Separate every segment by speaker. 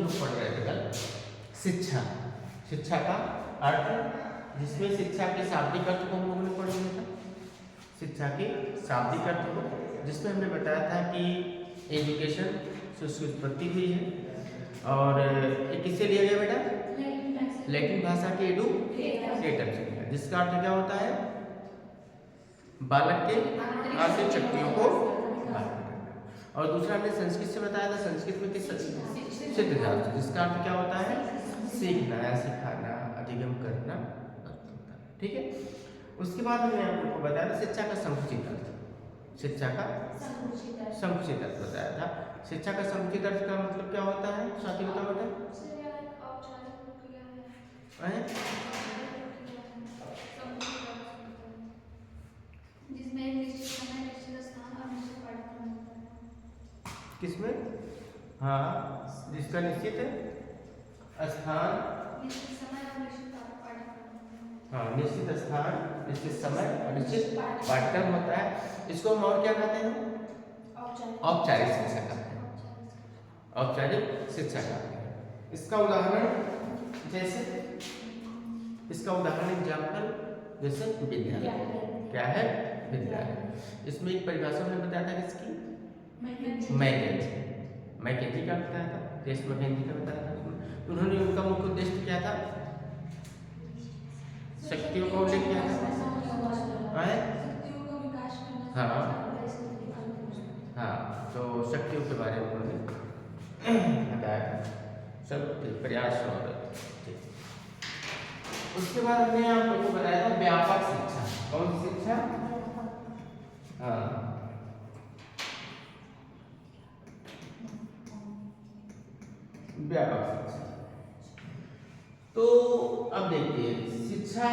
Speaker 1: लोग पढ़ रहे थे कल, शिक्षा। शिक्षा का अर्थ, जिसमें शिक्षा के शाब्दिक अर्थ को हम लोगों ने पढ़ लिया था, शिक्षा के शाब्दिक अर्थ को, जिसमें हमने बताया था कि एजुकेशन से उसकी उत्पत्ति हुई है। और ये किससे लिया गया बेटा? लैटिन भाषा के एडुकेटर से लिया, जिसका अर्थ क्या होता है? बालक के आंतरिक शक्तियों को बाहर करना। और दूसरा हमने संस्कृत से बताया था, संस्कृत में किस सिद्ध धातु, जिसका अर्थ क्या होता है? सीखना या सिखाना, अधिगम करना अर्थ होता है। ठीक है। उसके बाद हमने आप लोग को बताया था शिक्षा का संकुचित अर्थ, शिक्षा का संकुचित अर्थ बताया था। शिक्षा का संकुचित अर्थ का मतलब क्या होता है? साथी बताओ बेटा। किसमें? हाँ, जिसका निश्चित स्थान, हाँ, निश्चित स्थान, निश्चित समय और निश्चित पाठ्यक्रम होता है। इसको हम और क्या कहते हैं? औपचारिक शिक्षा कहते हैं, औपचारिक शिक्षा कहते हैं। इसका उदाहरण जैसे, इसका उदाहरण एग्जाम्पल जैसे विद्यालय। क्या है? विद्यालय। इसमें एक परिभाषा हमने बताया था किसकी? मैकेंजी का बताया था, जेम्स मैकेंजी का बताया था। उन्होंने, उनका मुख्य उद्देश्य क्या था? शक्तियों का उल्लेख किया था। हाँ हाँ, तो शक्तियों के बारे में उन्होंने बताया, सब प्रयास और ठीक। उसके बाद हमने आप लोगों को बताया था व्यापक शिक्षा। कौन सी शिक्षा? हाँ, व्यापक शिक्षा। तो अब देखिए, शिक्षा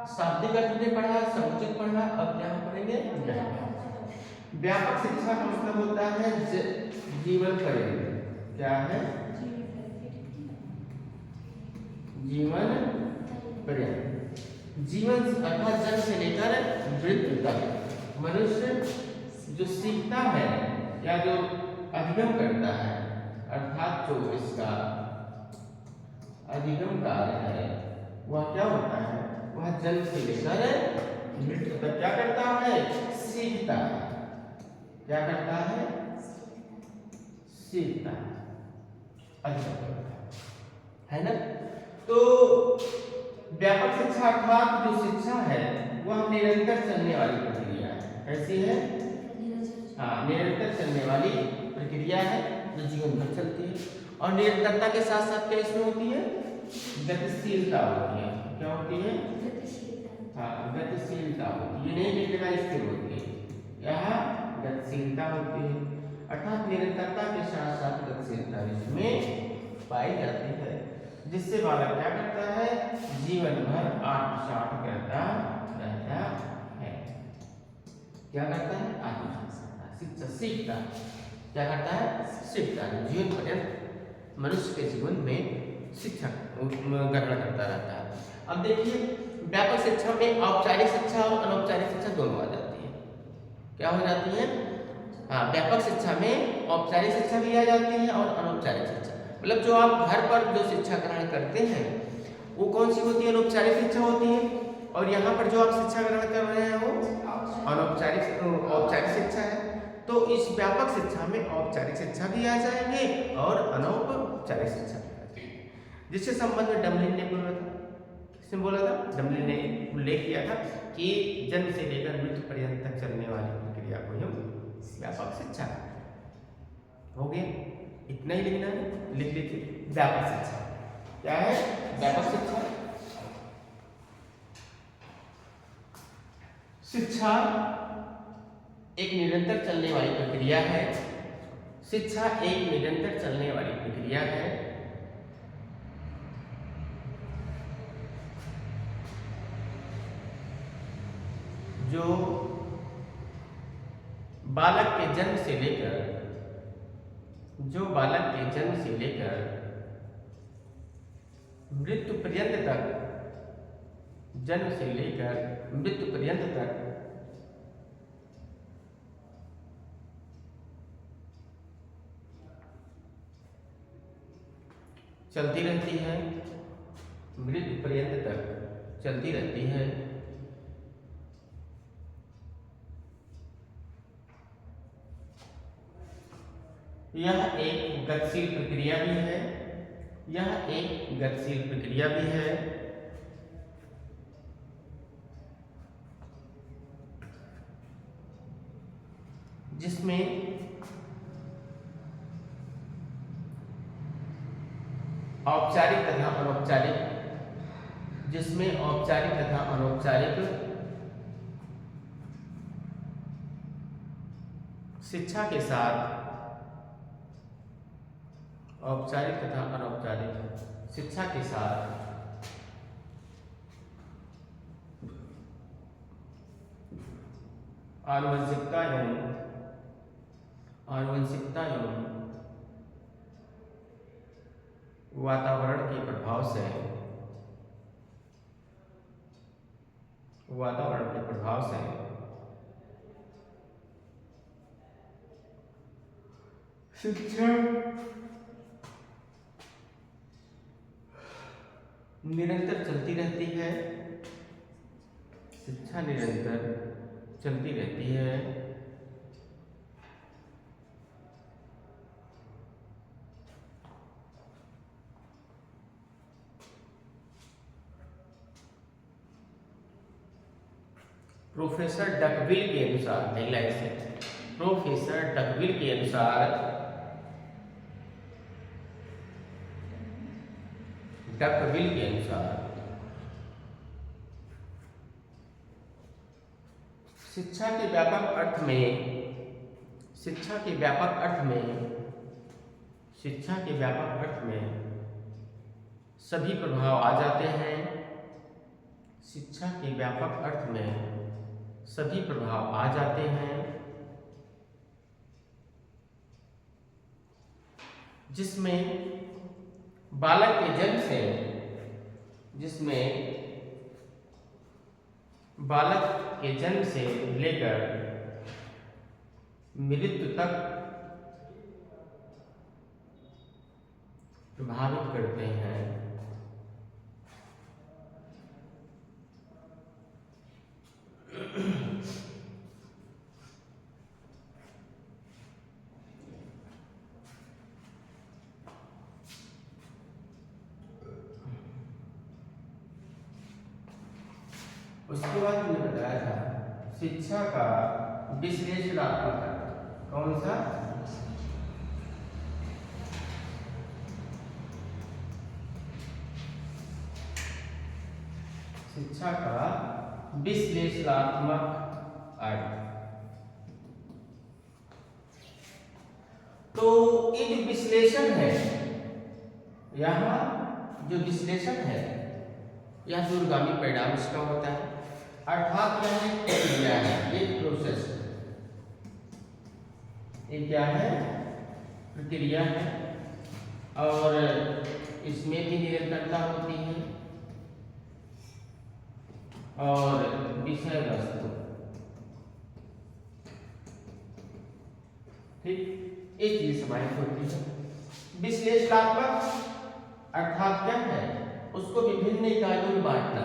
Speaker 1: शाब्दिक अर्थ में पढ़ा, समुचित पढ़ा, अब क्या पढ़ेंगे? व्यापक शिक्षा का मतलब होता है जीवन पर्यंत। क्या है? जीवन पर्यंत। जीवन अर्थात जन्म से लेकर मृत्यु तक मनुष्य जो सीखता है या जो अधिगम करता है, अर्थात जो इसका अधिगम कार्य है, वह क्या होता है? वह जन्म से लेकर मृत्यु तक क्या करता है? सीखता है। क्या करता है? सीखता है, अधिगम करता है ना? तो व्यापक शिक्षा अर्थात जो शिक्षा है वह निरंतर चलने वाली प्रक्रिया है। कैसी है? हाँ, निरंतर चलने वाली प्रक्रिया है जो जीवन भर चलती है। और निरंतरता के साथ साथ क्या इसमें होती है? गतिशीलता होती है। क्या होती है? हाँ, गतिशीलता होती है, नहीं एक जगह स्थिर होती है, यहाँ गतिशीलता होती है। अर्थात निरंतरता के साथ साथ गतिशीलता इसमें पाई जाती है, जिससे बालक क्या करता है? जीवन भर आत्मसात करता रहता है। क्या करता है? आत्मसात, शिक्षा सीखता। क्या करता है? सीखता है। जीवन पर्यंत मनुष्य के जीवन में शिक्षा ग्रहण करता रहता है। अब देखिए, व्यापक शिक्षा में औपचारिक शिक्षा और अनौपचारिक शिक्षा दोनों आ जाती है। क्या हो जाती है? हाँ, व्यापक शिक्षा में औपचारिक शिक्षा भी आ जाती है और अनौपचारिक शिक्षा, मतलब जो आप घर पर जो शिक्षा ग्रहण करते हैं वो कौन सी होती है? अनौपचारिक शिक्षा होती है। और यहाँ पर जो आप शिक्षा ग्रहण कर रहे हैं वो औपचारिक शिक्षा है। तो इस व्यापक शिक्षा में औपचारिक शिक्षा भी आ जाएंगे और अनौपचारिक शिक्षा भी आ जाएंगे, जिससे संबंध में डमलिन ने बोला था। किसने बोला था? डमलिन ने उल्लेख किया था कि जन्म से लेकर मृत्यु पर्यंत तक चलने वाली प्रक्रिया को हम व्यापक शिक्षा हो गया। इतना ही लिखना है, लिख लीजिए। व्यापक शिक्षा क्या है? व्यापक शिक्षा, शिक्षा एक निरंतर चलने वाली प्रक्रिया है। शिक्षा एक निरंतर चलने वाली प्रक्रिया है जो बालक के जन्म से लेकर मृत्यु पर्यंत तक, जन्म से लेकर मृत्यु पर्यंत तक चलती रहती है, मृत्यु पर्यंत तक चलती रहती है। यह एक गतिशील प्रक्रिया भी है, यह एक गतिशील प्रक्रिया भी है। जिसमें औपचारिक तथा अनौपचारिक, जिसमें औपचारिक तथा अनौपचारिक शिक्षा के साथ, औपचारिक तथा अनौपचारिक शिक्षा के साथ आनुवंशिकता एवं वातावरण के प्रभाव से शिक्षा निरंतर चलती रहती है, शिक्षा निरंतर चलती रहती है। प्रोफेसर डकविल के अनुसार, पहला ऐसे प्रोफेसर डकविल के अनुसार शिक्षा के व्यापक अर्थ में सभी प्रभाव आ जाते हैं। शिक्षा के व्यापक अर्थ में सभी प्रभाव आ जाते हैं, जिसमें बालक के जन्म से, लेकर मृत्यु तक प्रभावित करते हैं। उसके बाद मैंने बताया था शिक्षा का विश्लेषणात्मक अर्थ। कौन सा? शिक्षा का विश्लेषणात्मक अर्थ। तो ये जो विश्लेषण है, यहाँ जो विश्लेषण है, यह दूरगामी परिणाम इसका होता है। अर्थात यह एक प्रक्रिया है, एक प्रोसेस है। ये क्या है? प्रक्रिया है, और इसमें भी निरंतरता होती है और विषय वस्तु, ठीक, एक चीज समाहित होती है। विश्लेषणात्मक अर्थात क्या है? उसको विभिन्न इकाइयों में बांटना,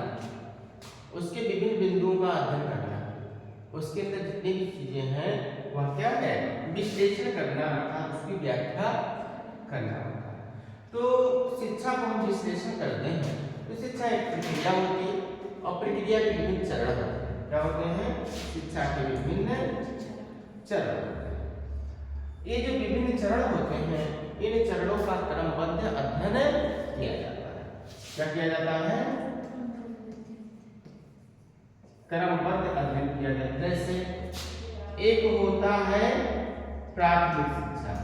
Speaker 1: उसके विभिन्न बिंदुओं का अध्ययन करना, उसके अंदर जितनी भी चीजें हैं वह क्या है? विश्लेषण करना, अर्थात उसकी व्याख्या करना होता है। तो शिक्षा को हम विश्लेषण करते हैं तो शिक्षा एक प्रक्रिया होती है, और प्रक्रिया के विभिन्न चरण होते हैं। क्या होते हैं? शिक्षा के विभिन्न चरण होते हैं। ये जो विभिन्न चरण होते हैं, इन चरणों का क्रमबद्ध अध्ययन किया जाता है। क्या किया जाता है? क्रमबद्ध अध्ययन किया जाता है। जैसे एक होता है प्राथमिक शिक्षा।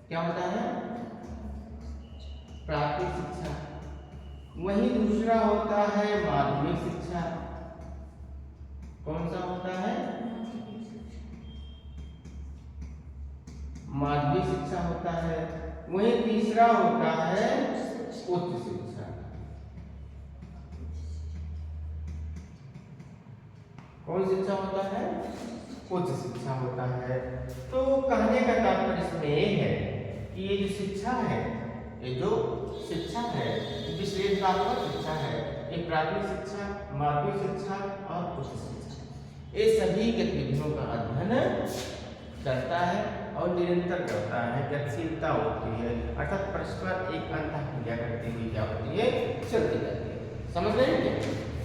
Speaker 1: क्या होता है? प्राथमिक शिक्षा। वहीं दूसरा होता है माध्यमिक शिक्षा। कौन सा होता है? माध्यमिक शिक्षा होता है। वहीं तीसरा होता है उच्च शिक्षा। कौन शिक्षा होता है? उच्च शिक्षा होता है। तो कहने का तात्पर्य इसमें यह है कि ये जो शिक्षा है ये जो शिक्षा है, विश्लेषणात्मक शिक्षा है, ये प्राथमिक शिक्षा, माध्यमिक शिक्षा और उच्च शिक्षा, ये सभी गतिविधियों का अध्ययन करता है और निरंतर करता है, गतिशीलता होती है, अर्थात परस्पर एक अंतःक्रिया करती हुई क्या होती है, चलती रहती है। समझ रहे हैं?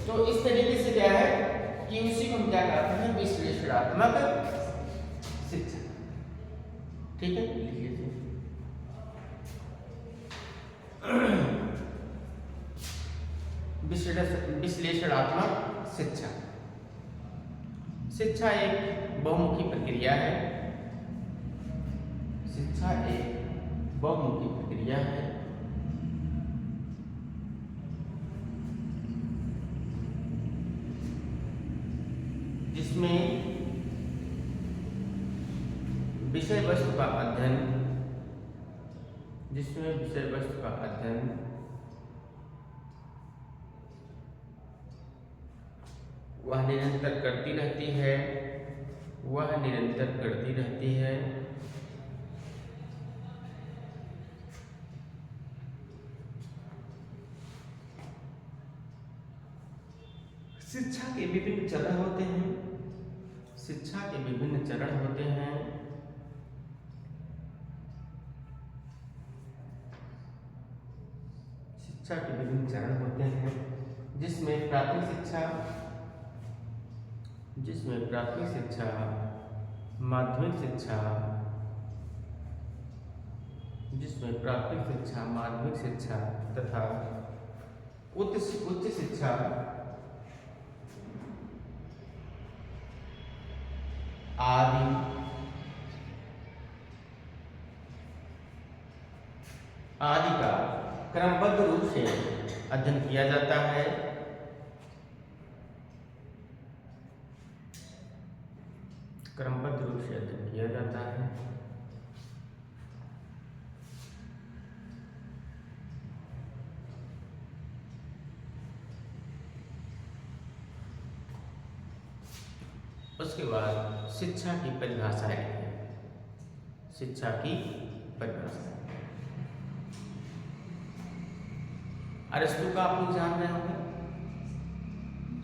Speaker 1: तो इस तरीके से क्या है कि उसी को हम क्या कहते हैं, विश्लेषणात्मक शिक्षा। ठीक है, लिख लीजिए। विश्लेषणात्मक शिक्षा। शिक्षा एक बहुमुखी प्रक्रिया है। शिक्षा एक बहुमुखी प्रक्रिया है। जिसमें विषय वस्तु का अध्ययन, वह निरंतर करती रहती है, शिक्षा के विभिन्न चरण होते हैं। शिक्षा के विभिन्न चरण होते हैं। शिक्षा के विभिन्न चरण होते हैं, जिसमें प्राथमिक शिक्षा, माध्यमिक शिक्षा, तथा उच्च शिक्षा आदि का क्रमबद्ध रूप से अध्ययन किया जाता है। उसके बाद शिक्षा की परिभाषा है। अरस्तु का आप लोग जान रहे होंगे,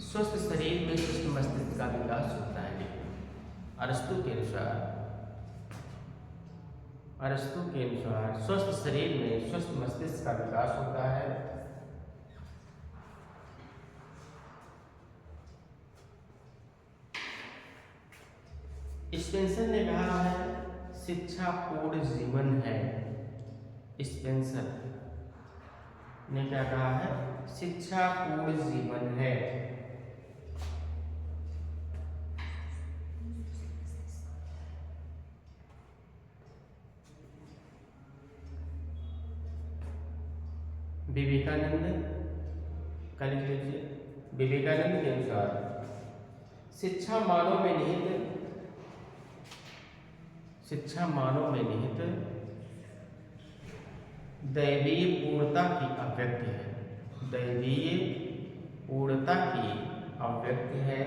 Speaker 1: स्वस्थ शरीर में स्वस्थ मस्तिष्क का विकास होता है। अरस्तु के अनुसार स्वस्थ शरीर में स्वस्थ मस्तिष्क का विकास होता है। स्पेंसर ने कहा है शिक्षा पूर्ण जीवन है। स्पेंसर ने क्या कहा है, शिक्षा पूर्ण जीवन है। विवेकानंद का लिख लीजिए। विवेकानंद के अनुसार शिक्षा मानव में निहित दैवीय पूर्णता की अभिव्यक्ति है।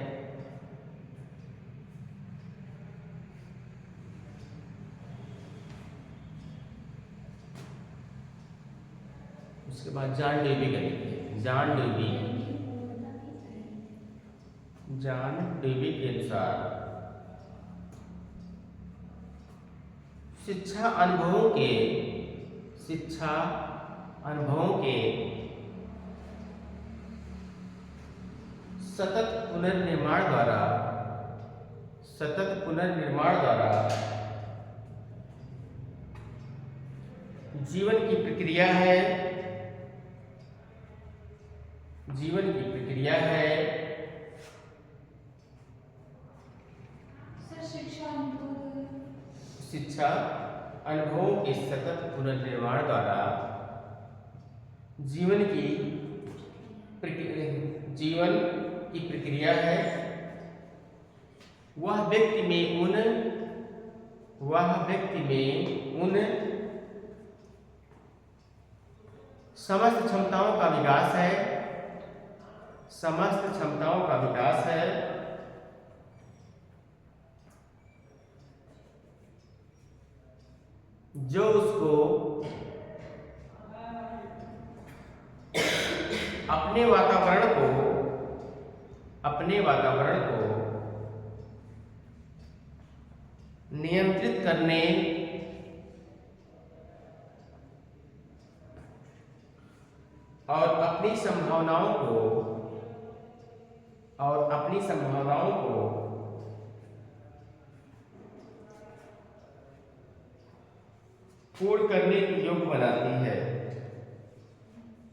Speaker 1: उसके बाद जॉन डेवी के अनुसार शिक्षा अनुभवों के सतत पुनर्निर्माण द्वारा जीवन की प्रक्रिया है। शिक्षा अनुभवों के सतत पुनर्निर्माण द्वारा जीवन की प्रक्रिया है। वह व्यक्ति में उन समस्त क्षमताओं का विकास है जो उसको अपने वातावरण को नियंत्रित करने और अपनी संभावनाओं को पूर्ण करने की योग्य बनाती है।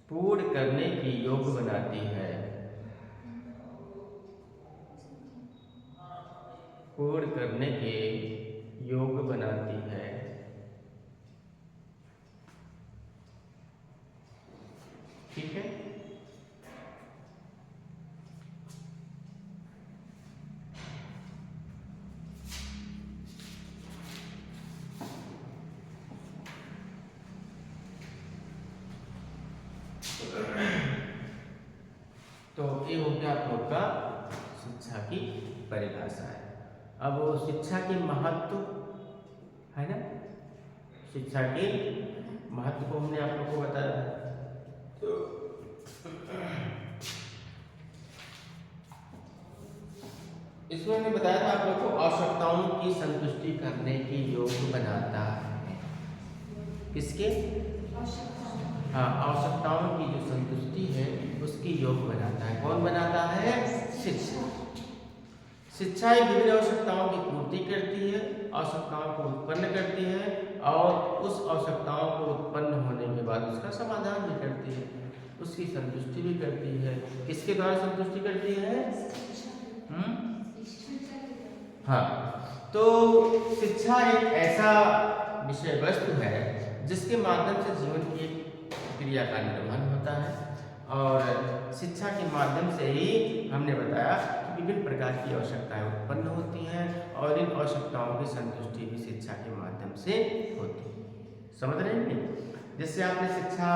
Speaker 1: पूर्ण करने की योग्य बनाती है। पूर्ण करने के योग्य बनाती है। ठीक है। तो ये हो गया आप लोग का शिक्षा की परिभाषा है। अब शिक्षा के महत्व है ना, शिक्षा के महत्व को हमने आप लोग को बताया। तो इसमें हमने बताया था आप लोग को आवश्यकताओं की संतुष्टि करने की योग्य बनाता है। किसके? हाँ, आवश्यकताओं की जो संतुष्टि है उसकी योग्य बनाता है। कौन बनाता है? शिक्षा। शिक्षा विभिन्न आवश्यकताओं की पूर्ति करती है, आवश्यकताओं को उत्पन्न करती है और उस आवश्यकताओं को उत्पन्न होने के बाद उसका समाधान भी करती है, उसकी संतुष्टि भी करती है। किसके द्वारा संतुष्टि करती है? हाँ, तो शिक्षा एक ऐसा विषय वस्तु है जिसके माध्यम से जीवन की क्रिया का निर्वहन होता है और शिक्षा के माध्यम से ही हमने बताया कि विभिन्न प्रकार की आवश्यकताएं उत्पन्न होती हैं और इन आवश्यकताओं की संतुष्टि भी शिक्षा के माध्यम से होती है। समझ रहे हैं? जिससे आपने शिक्षा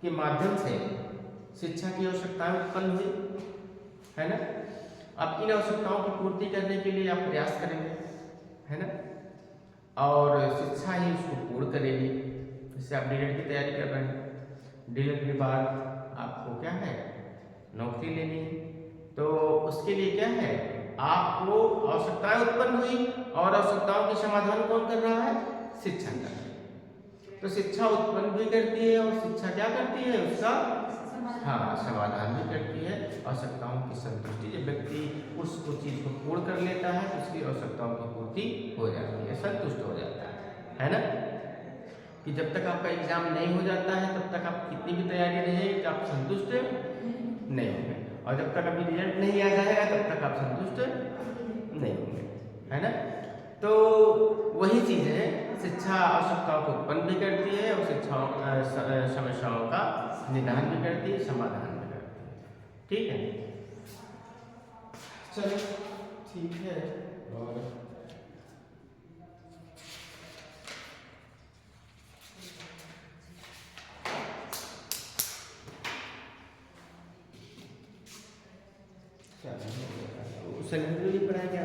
Speaker 1: के माध्यम से शिक्षा की आवश्यकताएं उत्पन्न हुई है ना। अब इन आवश्यकताओं की पूर्ति करने के लिए आप प्रयास करेंगे है ना, और शिक्षा ही उसको पूर्ण करेगी। जैसे आप डीएलएड की तैयारी कर रहे हैं, डीएलएड के बाद आपको क्या है? नौकरी लेनी है। तो उसके लिए क्या है? आपको आवश्यकताएं उत्पन्न हुई और आवश्यकताओं के समाधान कौन कर रहा है? शिक्षा कर रहा है। तो शिक्षा उत्पन्न भी करती है और शिक्षा क्या करती है? उसका समाधान भी करती है। आवश्यकताओं की संतुष्टि, जब व्यक्ति उस चीज को पूर्ण कर लेता है तो उसकी आवश्यकताओं की पूर्ति हो जाती है, संतुष्ट हो जाता है ना। कि जब तक आपका एग्जाम नहीं हो जाता है तब तक आप कितनी भी तैयारी रहेगी कि आप संतुष्ट नहीं होंगे, और जब तक अभी रिजल्ट नहीं आ जाएगा तब तक आप संतुष्ट नहीं होंगे, है ना। तो वही चीज है, शिक्षा आवश्यकताओं को उत्पन्न भी करती है और समस्याओं का निदान भी करती है, समाधान भी करती है। ठीक है, चलो ठीक है। और चलो, उस पढ़ाया क्या?